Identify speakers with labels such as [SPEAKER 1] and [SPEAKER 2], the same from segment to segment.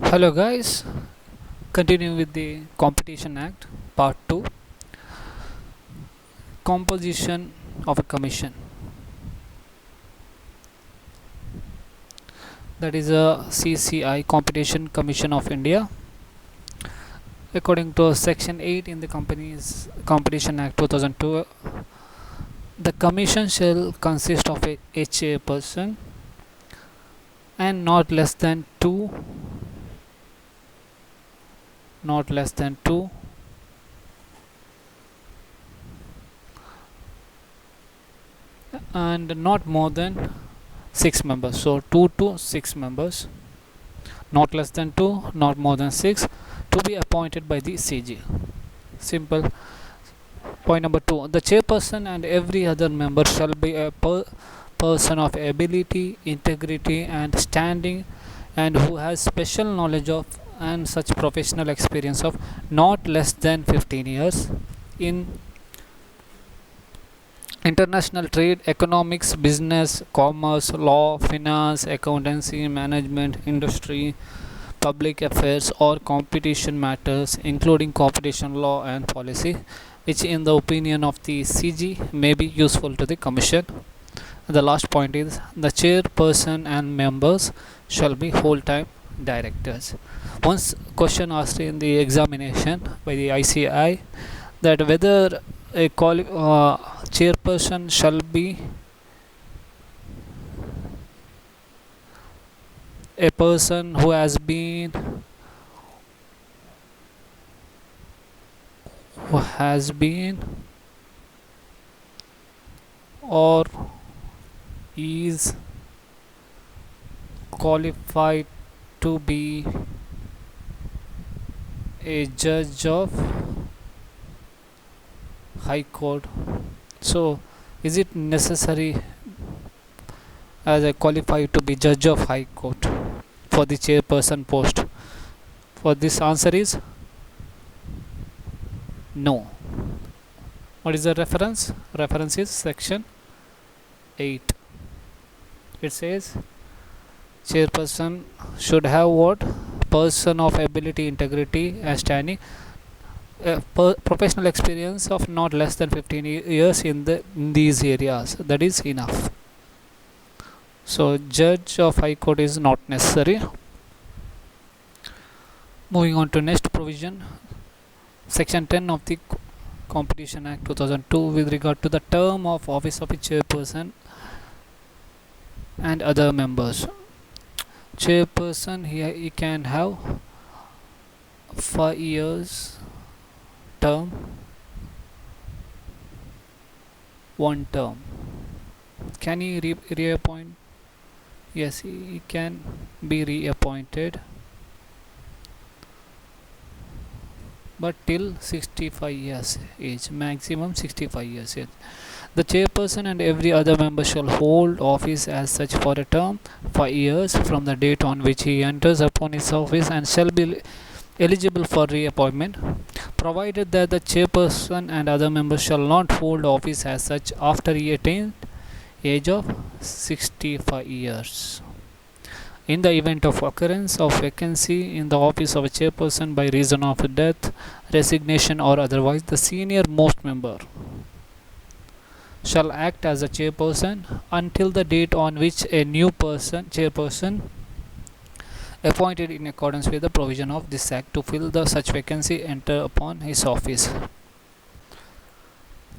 [SPEAKER 1] Hello guys, continuing with the Competition Act Part 2, Composition of a Commission. That is a CCI, Competition Commission of India. According to Section 8 in the Companies Competition Act 2002, the commission shall consist of a chairperson and not less than two and not more than 6 members. So 2 to 6 members, not less than 2, not more than 6, to be appointed by the CG. Simple. Point number 2, the chairperson and every other member shall be a person of ability, integrity, and standing, and who has special knowledge of and such professional experience of not less than 15 years in international trade, economics, business, commerce, law, finance, accountancy, management, industry, public affairs, or competition matters, including competition law and policy, which, in the opinion of the CG, may be useful to the Commission. The last point is the chairperson and members shall be whole-time directors. Once question asked in the examination by the ICI that whether a chairperson shall be a person who has been or is qualified to be a judge of high court. So is it necessary as a qualified to be judge of high court for the chairperson post? For this answer is no. What is the reference? Reference is section 8. It says chairperson should have what? Person of ability, integrity, and standing, professional experience of not less than 15 years in these areas. That is enough. So judge of high court is not necessary. Moving on to next provision, section 10 of the Competition Act 2002, with regard to the term of office of a chairperson and other members. Chairperson, he can have 5 years term, 1 term. Can he reappoint? Yes, he can be reappointed, but till 65 years age, maximum 65 years age. The chairperson and every other member shall hold office as such for a term 5 years from the date on which he enters upon his office, and shall be eligible for reappointment, provided that the chairperson and other members shall not hold office as such after he attained age of 65 years. In the event of occurrence of vacancy in the office of a chairperson by reason of death, resignation, or otherwise, the senior most member shall act as a chairperson until the date on which a new chairperson appointed in accordance with the provision of this act to fill the such vacancy enter upon his office.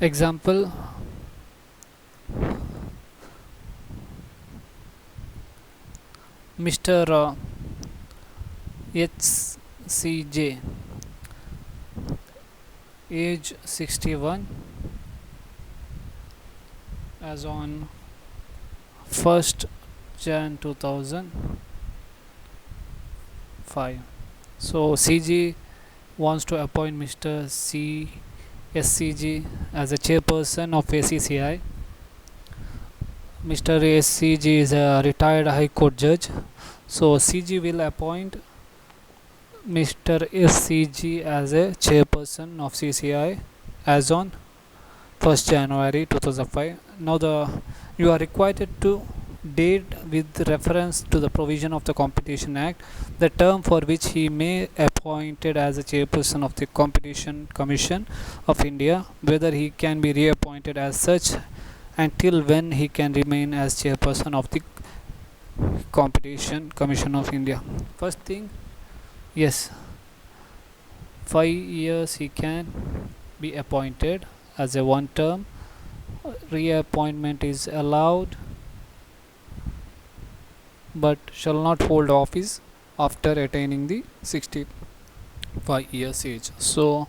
[SPEAKER 1] Example: Mr. HCJ, age 61, as on 1st Jan 2005. So CG wants to appoint Mr. SCG as a chairperson of ACCI. Mr. SCG is a retired High Court judge, so CG will appoint Mr. SCG as a chairperson of CCI as on 1st January 2005. Now you are required to date with reference to the provision of the Competition Act, the term for which he may appointed as a chairperson of the Competition Commission of India, whether he can be reappointed as such, until when he can remain as chairperson of the Competition Commission of India. First thing, yes, 5 years he can be appointed as a one term. Reappointment is allowed, but shall not hold office after attaining the 65 years age. So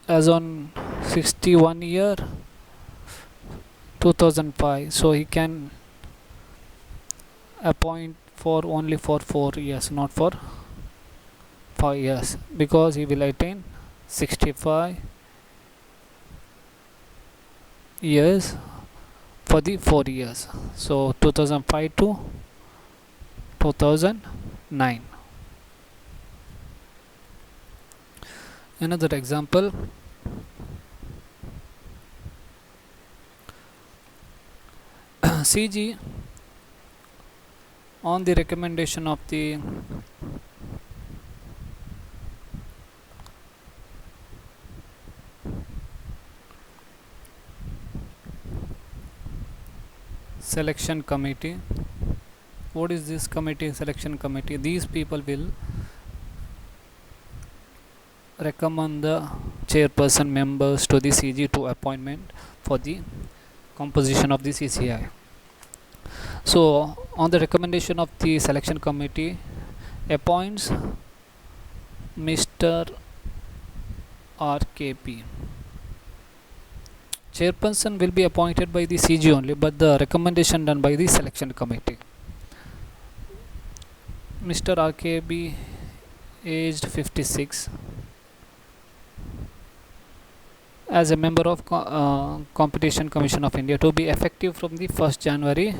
[SPEAKER 1] as on 61 year 2005, so he can appoint for only for 4 years, not for 5 years, because he will attain 65 years for the 4 years. So 2005 to 2009. Another example, CG on the recommendation of the selection committee. What is this committee? Selection committee, these people will recommend the chairperson members to the CG to appointment for the composition of the CCI. So on the recommendation of the selection committee, appoints Mr. RKP. Chairperson will be appointed by the CG only, but the recommendation done by the selection committee. Mr. RKP, aged 56, as a member of Competition Commission of India, to be effective from the 1st January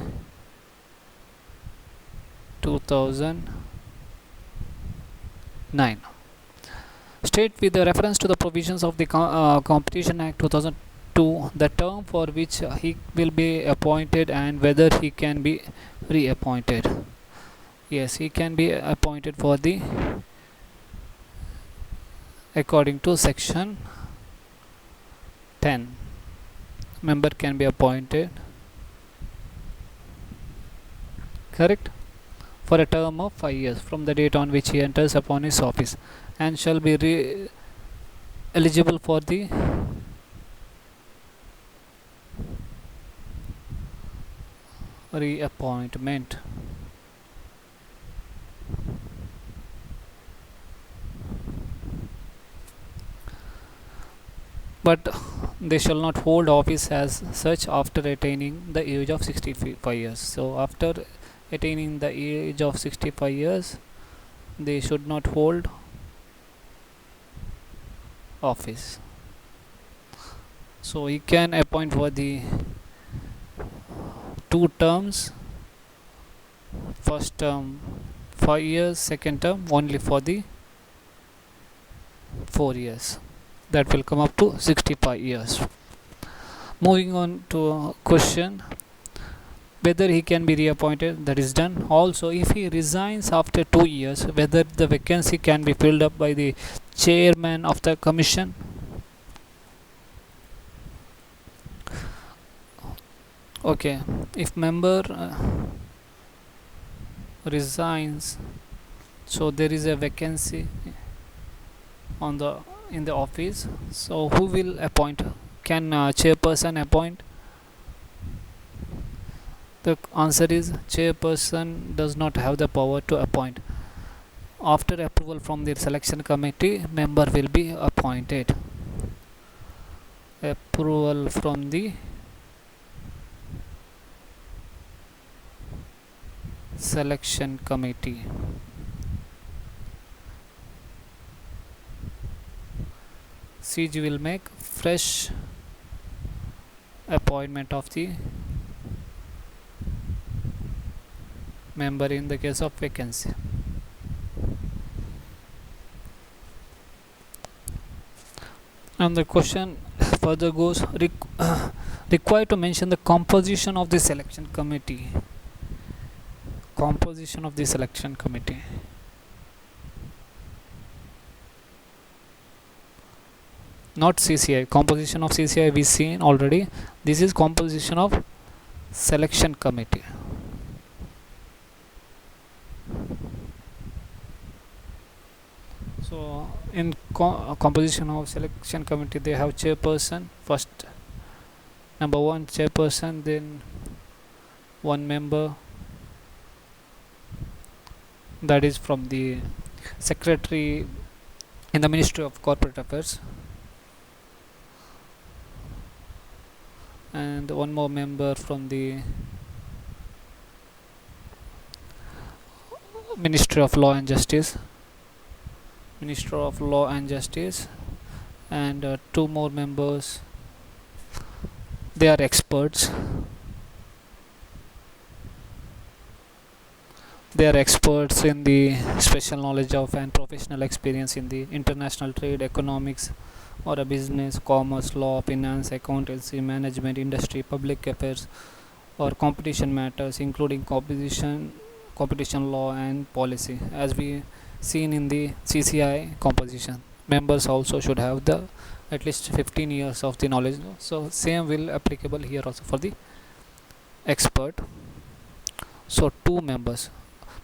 [SPEAKER 1] 2009. State with the reference to the provisions of the Competition Act 2002, the term for which he will be appointed and whether he can be reappointed. Yes, he can be appointed for the according to section 10. Member can be appointed, correct, for a term of 5 years from the date on which he enters upon his office, and shall be eligible for the reappointment. But they shall not hold office as such after attaining the age of 65 years. So after attaining the age of 65 years, they should not hold office. So he can appoint for the 2 terms, first term 5 years, second term only for the 4 years. That will come up to 65 years. Moving on to a question, whether he can be reappointed, that is done. Also, if he resigns after 2 years, whether the vacancy can be filled up by the chairman of the commission. Okay, if member resigns, so there is a vacancy on the in the office, so who will appoint? Can chairperson appoint? The answer is chairperson does not have the power to appoint. After approval from the selection committee, member will be appointed. Approval from the selection committee. CG will make fresh appointment of the member in the case of vacancy. And the question further goes, required to mention the composition of the selection committee. Composition of the selection committee. Not CCI. Composition of CCI we seen already. This is composition of selection committee. So in composition of selection committee, they have chairperson first, number one chairperson, then one member, that is from the secretary in the Ministry of Corporate Affairs, and one more member from the Ministry of Law and Justice, Minister of Law and Justice, and two more members. They are experts. They are experts in the special knowledge of and professional experience in the international trade, economics, or a business, commerce, law, finance, accountancy, management, industry, public affairs, or competition matters, including competition law and policy, as we seen in the CCI composition. Members also should have the at least 15 years of the knowledge. So same will applicable here also for the expert. So two members,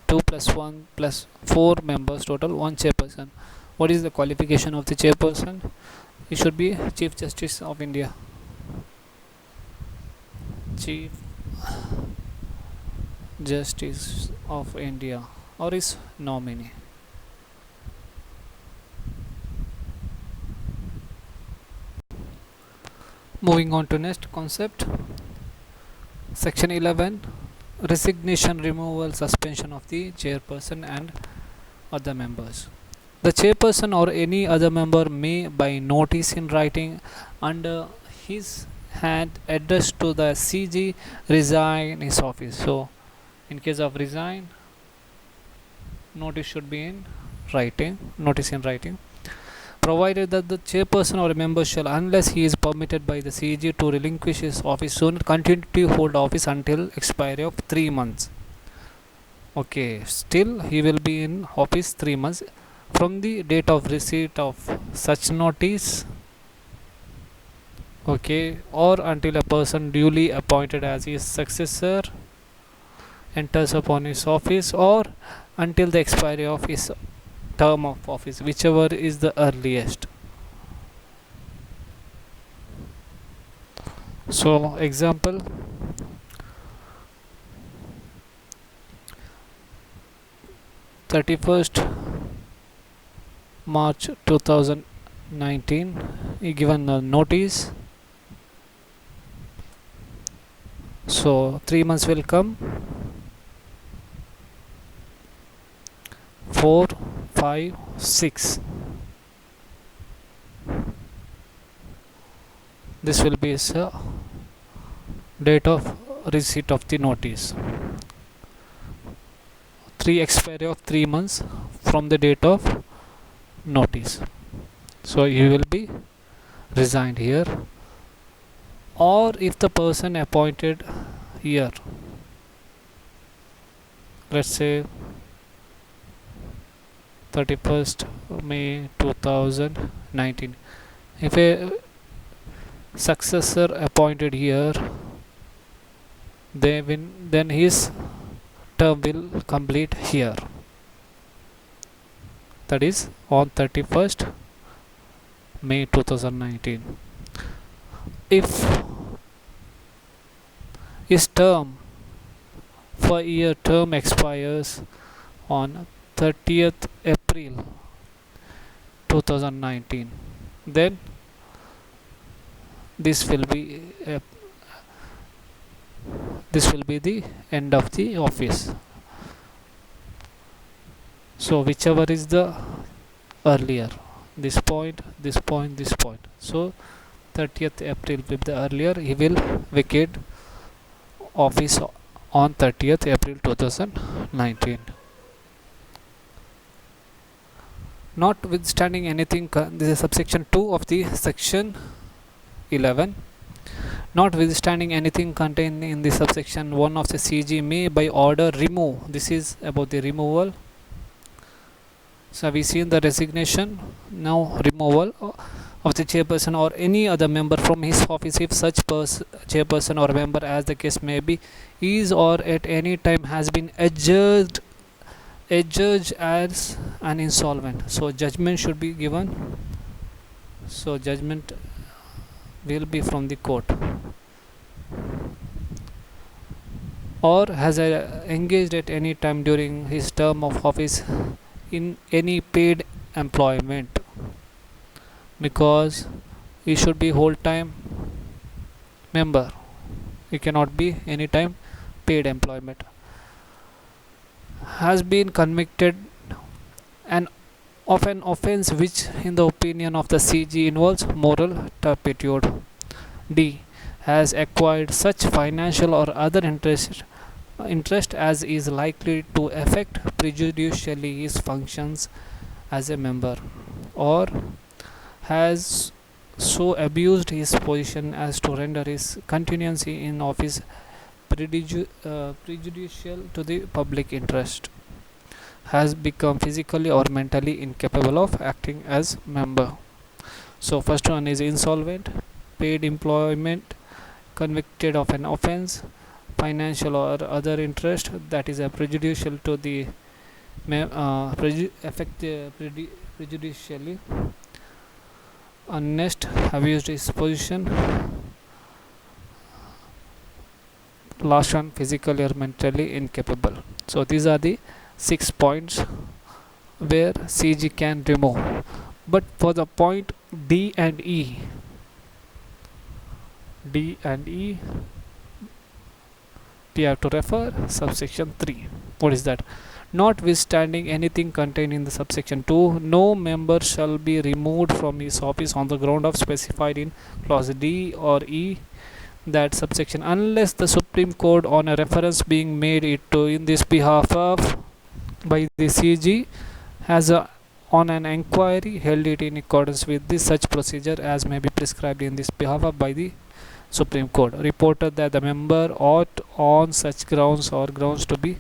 [SPEAKER 1] 2 plus 1 plus 4 members total, one chairperson. What is the qualification of the chairperson? He should be Chief Justice of India. Chief Justice of India or his nominee. Moving on to next concept, section 11, resignation, removal, suspension of the chairperson and other members. The chairperson or any other member may, by notice in writing under his hand addressed to the CG, resign his office. So in case of resign, notice should be in writing, notice in writing, provided that the chairperson or a member shall, unless he is permitted by the CG to relinquish his office soon, continue to hold office until expiry of 3 months. Okay, still he will be in office 3 months from the date of receipt of such notice, okay, or until a person duly appointed as his successor enters upon his office, or until the expiry of his term of office, whichever is the earliest. So example, March 2019, he given a notice. So 3 months will come, 4, 5, 6. This will be his date of receipt of the notice. 3 expiry of 3 months from the date of notice. So he will be resigned here. Or if the person appointed here, let's say 31st May 2019, if a successor appointed here, then his term will complete here, that is on 31st May 2019. If his term for year term expires on 30th April 2019, then this will be the end of the office. So whichever is the earlier, this point, this point, this point. So 30th April will be the earlier, he will vacate office on 30th April 2019. Notwithstanding anything, this is subsection 2 of the section 11. Notwithstanding anything contained in the subsection 1 of the CG may by order remove. This is about the removal. So we seen the resignation. Now removal of the chairperson or any other member from his office if such chairperson or member, as the case may be, is or at any time has been adjudged as an insolvent. So judgment should be given. So judgment will be from the court. Or has engaged at any time during his term of office in any paid employment, because he should be whole time member, he cannot be any time paid employment. Has been convicted and of an offense which in the opinion of the CG involves moral turpitude. D. Has acquired such financial or other interest as is likely to affect prejudicially his functions as a member, or has so abused his position as to render his continuancy in office prejudicial to the public interest. Has become physically or mentally incapable of acting as member. So first one is insolvent, paid employment, convicted of an offense, financial or other interest that is prejudicial to the prejudicially. Next, abused his position. Last one, physically or mentally incapable. So these are the 6 points where CG can remove. But for the point D and E, we have to refer subsection 3. What is that? Notwithstanding anything contained in the subsection 2, no member shall be removed from his office on the ground of specified in clause D or E that subsection, unless the Supreme Court on a reference being made it to in this behalf of by the CG has on an inquiry held it in accordance with this such procedure as may be prescribed in this behalf of by the Supreme Court, reported that the member ought on such grounds or grounds to be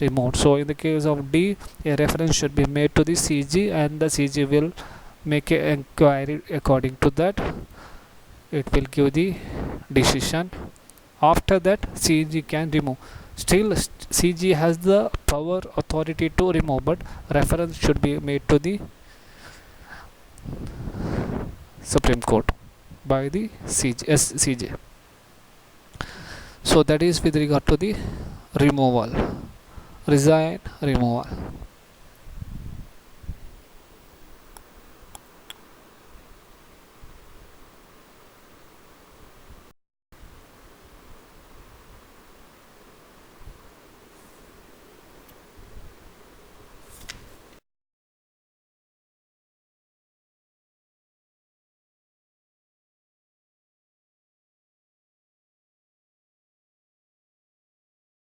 [SPEAKER 1] removed. So in the case of D, a reference should be made to the CG and the CG will make an inquiry. According to that, it will give the decision. After that, CG can remove. Still, CG has the power authority to remove, but reference should be made to the Supreme Court by the CJ. So that is with regard to the removal, resign, removal.